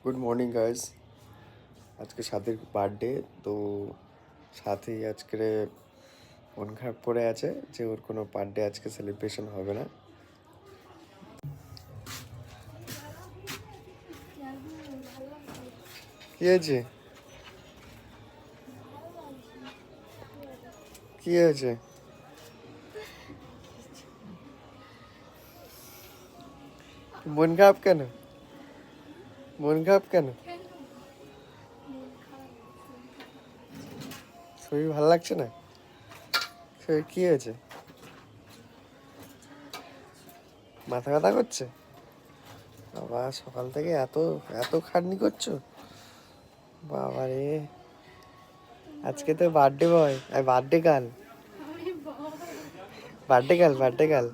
Good morning guys. আজকে সাথীর birthday, তো সাথী আজকে মন খারাপ করে আছে যে ওর কোনো বার্থডে আজকে সেলিব্রেশন হবে না। কি হয়েছে? কি হয়েছে? মন খারাপ কেন? মন খারাপ কেন? শরীর ভালো লাগছে না? শরীর কি হয়েছে? মাথা ব্যথা করছে? বাবা, সকাল থেকে এত এত খাটনি করছো? বাবা রে, আজকে তো বার্থডে বয়, আর বার্থডে কাল, বার্থডে কাল, বার্থডে কাল।